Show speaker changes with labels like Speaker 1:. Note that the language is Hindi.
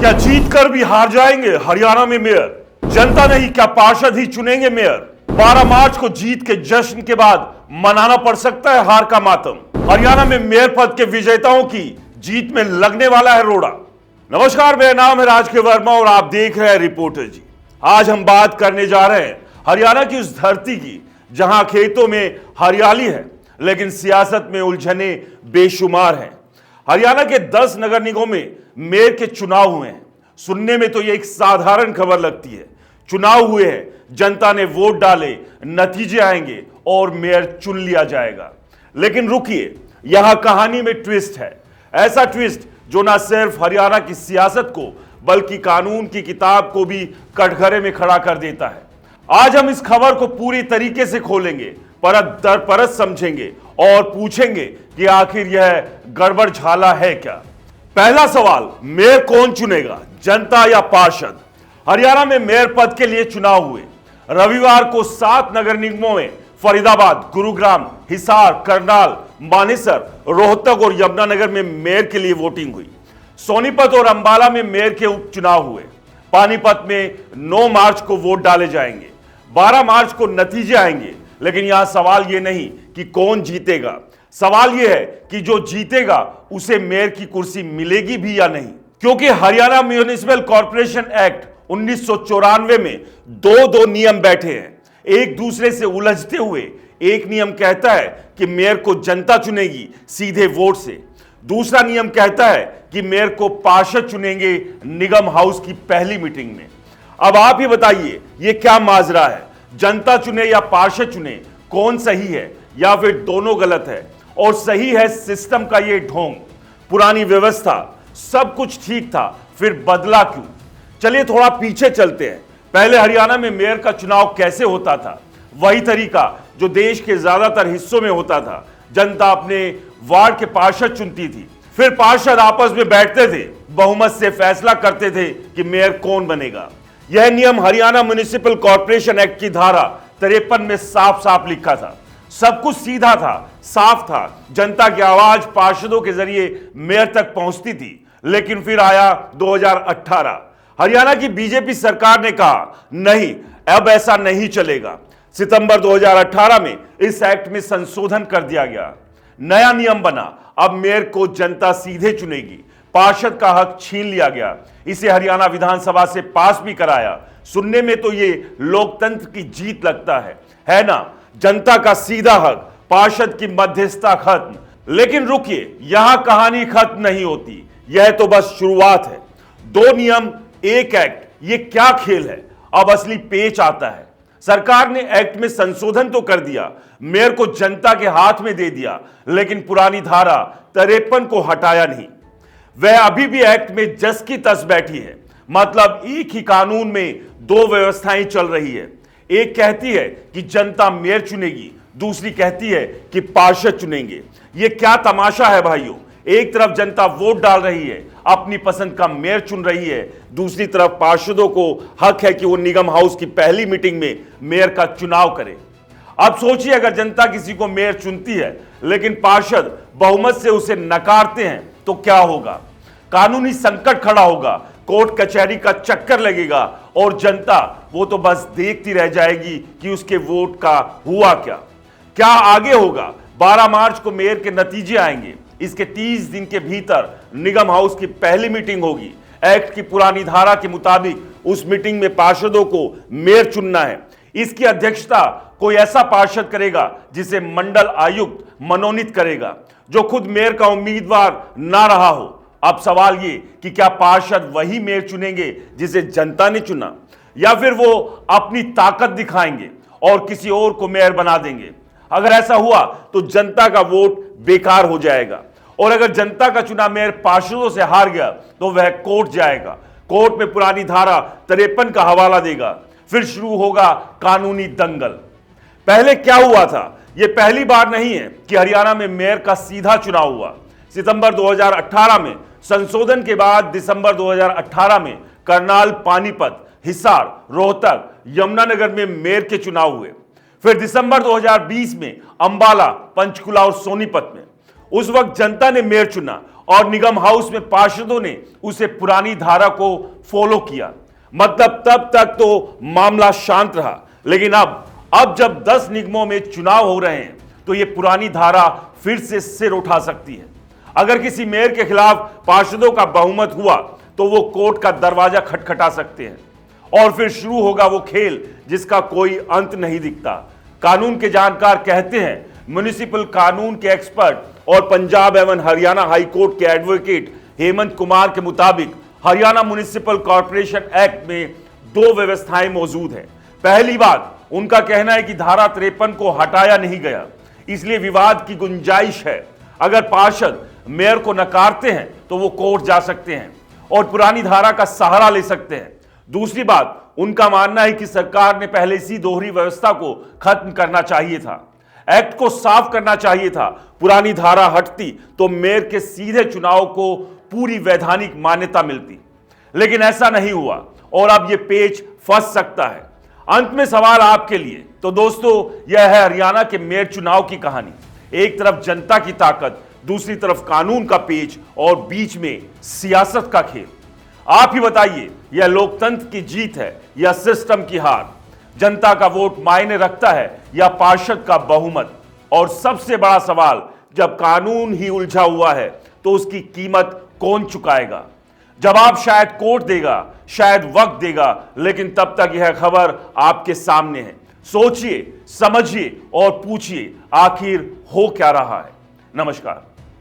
Speaker 1: क्या जीत कर भी हार जाएंगे हरियाणा में मेयर? जनता नहीं क्या पार्षद ही चुनेंगे मेयर? 12 मार्च को जीत के जश्न के बाद मनाना पड़ सकता है हार का मातम। हरियाणा में मेयर पद के विजेताओं की जीत में लगने वाला है रोड़ा। नमस्कार, मेरा नाम है राज के वर्मा और आप देख रहे हैं रिपोर्टर जी। आज हम बात करने जा रहे हैं हरियाणा की उस धरती की जहां खेतों में हरियाली है लेकिन सियासत में उलझने बेशुमार हैं। हरियाणा के 10 नगर निगमों में मेयर के चुनाव हुए हैं। सुनने में तो यह एक साधारण खबर लगती है। चुनाव हुए हैं, जनता ने वोट डाले, नतीजे आएंगे और मेयर चुन लिया जाएगा। लेकिन रुकिए, यहां कहानी में ट्विस्ट है। ऐसा ट्विस्ट जो ना सिर्फ हरियाणा की सियासत को बल्कि कानून की किताब को भी कटघरे में खड़ा कर देता है। आज हम इस खबर को पूरी तरीके से खोलेंगे, परत दर परत समझेंगे और पूछेंगे कि आखिर यह गड़बड़ झाला है क्या। पहला सवाल, मेयर कौन चुनेगा, जनता या पार्षद? हरियाणा में मेयर पद के लिए चुनाव हुए। रविवार को 7 नगर निगमों में फरीदाबाद, गुरुग्राम, हिसार, करनाल, मानेसर, रोहतक और यमुनानगर में मेयर के लिए वोटिंग हुई। सोनीपत और अंबाला में मेयर के उपचुनाव हुए। पानीपत में 9 मार्च को वोट डाले जाएंगे। 12 मार्च को नतीजे आएंगे। लेकिन यहां सवाल यह नहीं कि कौन जीतेगा, सवाल यह है कि जो जीतेगा उसे मेयर की कुर्सी मिलेगी भी या नहीं। क्योंकि हरियाणा म्युनिसिपल कॉर्पोरेशन एक्ट 1994 में दो नियम बैठे हैं, एक दूसरे से उलझते हुए। एक नियम कहता है कि मेयर को जनता चुनेगी सीधे वोट से। दूसरा नियम कहता है कि मेयर को पार्षद चुनेंगे निगम हाउस की पहली मीटिंग में। अब आप ही बताइए, ये क्या माजरा है? जनता चुने या पार्षद चुने, कौन सही है या फिर दोनों गलत है? और सही है सिस्टम का ये ढोंग। पुरानी व्यवस्था, सब कुछ ठीक था, फिर बदला क्यों? चलिए थोड़ा पीछे चलते हैं। पहले हरियाणा में मेयर का चुनाव कैसे होता था? वही तरीका जो देश के ज्यादातर हिस्सों में होता था। जनता अपने वार्ड के पार्षद चुनती थी, फिर पार्षद आपस में बैठते थे, बहुमत से फैसला करते थे कि मेयर कौन बनेगा। यह नियम हरियाणा म्युनिसिपल कॉर्पोरेशन एक्ट की धारा 53 में साफ साफ लिखा था। सब कुछ सीधा था, साफ था। जनता की आवाज पार्षदों के जरिए मेयर तक पहुंचती थी। लेकिन फिर आया 2018। हरियाणा की बीजेपी सरकार ने कहा नहीं, अब ऐसा नहीं चलेगा। सितंबर 2018 में इस एक्ट में संशोधन कर दिया गया। नया नियम बना, अब मेयर को जनता सीधे चुनेगी। पार्षद का हक छीन लिया गया। इसे हरियाणा विधानसभा से पास भी कराया। सुनने में तो ये लोकतंत्र की जीत लगता है ना? जनता का सीधा हक, पार्षद की मध्यस्थता खत्म। लेकिन रुकिए, यहां कहानी खत्म नहीं होती। यह तो बस शुरुआत है। 2 नियम, 1 एक्ट, ये क्या खेल है? अब असली पेच आता है। सरकार ने एक्ट में संशोधन तो कर दिया, मेयर को जनता के हाथ में दे दिया, लेकिन पुरानी धारा 53 को हटाया नहीं। वह अभी भी एक्ट में जस की तस बैठी है। मतलब एक ही कानून में 2 व्यवस्थाएं चल रही है। एक कहती है कि जनता मेयर चुनेगी, दूसरी कहती है कि पार्षद चुनेंगे। यह क्या तमाशा है भाइयों? एक तरफ जनता वोट डाल रही है, अपनी पसंद का मेयर चुन रही है, दूसरी तरफ पार्षदों को हक है कि वो निगम हाउस की पहली मीटिंग में मेयर का चुनाव करें। अब सोचिए, अगर जनता किसी को मेयर चुनती है लेकिन पार्षद बहुमत से उसे नकारते हैं तो क्या होगा? कानूनी संकट खड़ा होगा, कोर्ट कचहरी का चक्कर लगेगा और जनता वो तो बस देखती रह जाएगी कि उसके वोट का हुआ क्या। क्या आगे होगा? 12 मार्च को मेयर के नतीजे आएंगे। इसके 30 दिन के भीतर निगम हाउस की पहली मीटिंग होगी। एक्ट की पुरानी धारा के मुताबिक उस मीटिंग में पार्षदों को मेयर चुनना है। इसकी अध्यक्षता कोई ऐसा पार्षद करेगा जिसे मंडल आयुक्त मनोनीत करेगा, जो खुद मेयर का उम्मीदवार ना रहा हो। अब सवाल ये कि क्या पार्षद वही मेयर चुनेंगे जिसे जनता ने चुना, या फिर वो अपनी ताकत दिखाएंगे और किसी और को मेयर बना देंगे? अगर ऐसा हुआ तो जनता का वोट बेकार हो जाएगा। और अगर जनता का चुना मेयर पार्षदों से हार गया तो वह कोर्ट जाएगा। कोर्ट में पुरानी धारा 53 का हवाला देगा। फिर शुरू होगा कानूनी दंगल। पहले क्या हुआ था? यह पहली बार नहीं है कि हरियाणा में मेयर का सीधा चुनाव हुआ। सितंबर 2018 में संशोधन के बाद दिसंबर 2018 में करनाल, पानीपत, हिसार, रोहतक, यमुनानगर में मेयर के चुनाव हुए। फिर दिसंबर 2020 में अंबाला, पंचकुला और सोनीपत में। उस वक्त जनता ने मेयर चुना और निगम हाउस में पार्षदों ने उसे पुरानी धारा को फॉलो किया। मतलब तब तक तो मामला शांत रहा, लेकिन अब जब 10 निगमों में चुनाव हो रहे हैं तो यह पुरानी धारा फिर से सिर उठा सकती है। अगर किसी मेयर के खिलाफ पार्षदों का बहुमत हुआ तो वो कोर्ट का दरवाजा खटखटा सकते हैं और फिर शुरू होगा वो खेल जिसका कोई अंत नहीं दिखता। कानून के जानकार कहते हैं, म्युनिसिपल कानून के एक्सपर्ट और पंजाब एवं हरियाणा हाई कोर्ट के एडवोकेट हेमंत कुमार के मुताबिक हरियाणा म्युनिसिपल कॉर्पोरेशन एक्ट में 2 व्यवस्थाएं मौजूद हैं। पहली बात, उनका कहना है कि धारा 53 को हटाया नहीं गया, इसलिए विवाद की गुंजाइश है। अगर पार्षद मेयर को नकारते हैं तो वो कोर्ट जा सकते हैं और पुरानी धारा का सहारा ले सकते हैं। दूसरी बात, उनका मानना है कि सरकार ने पहले इसी दोहरी व्यवस्था को खत्म करना चाहिए था, एक्ट को साफ करना चाहिए था। पुरानी धारा हटती तो मेयर के सीधे चुनाव को पूरी वैधानिक मान्यता मिलती, लेकिन ऐसा नहीं हुआ और अब यह पेच फंस सकता है। अंत में सवाल आपके लिए, तो दोस्तों यह है हरियाणा के मेयर चुनाव की कहानी। एक तरफ जनता की ताकत, दूसरी तरफ कानून का पेच और बीच में सियासत का खेल। आप ही बताइए, यह लोकतंत्र की जीत है या सिस्टम की हार? जनता का वोट मायने रखता है या पार्षद का बहुमत? और सबसे बड़ा सवाल, जब कानून ही उलझा हुआ है तो उसकी कीमत कौन चुकाएगा? जवाब शायद कोर्ट देगा, शायद वक्त देगा, लेकिन तब तक यह खबर आपके सामने है। सोचिए, समझिए और पूछिए, आखिर हो क्या रहा है। नमस्कार।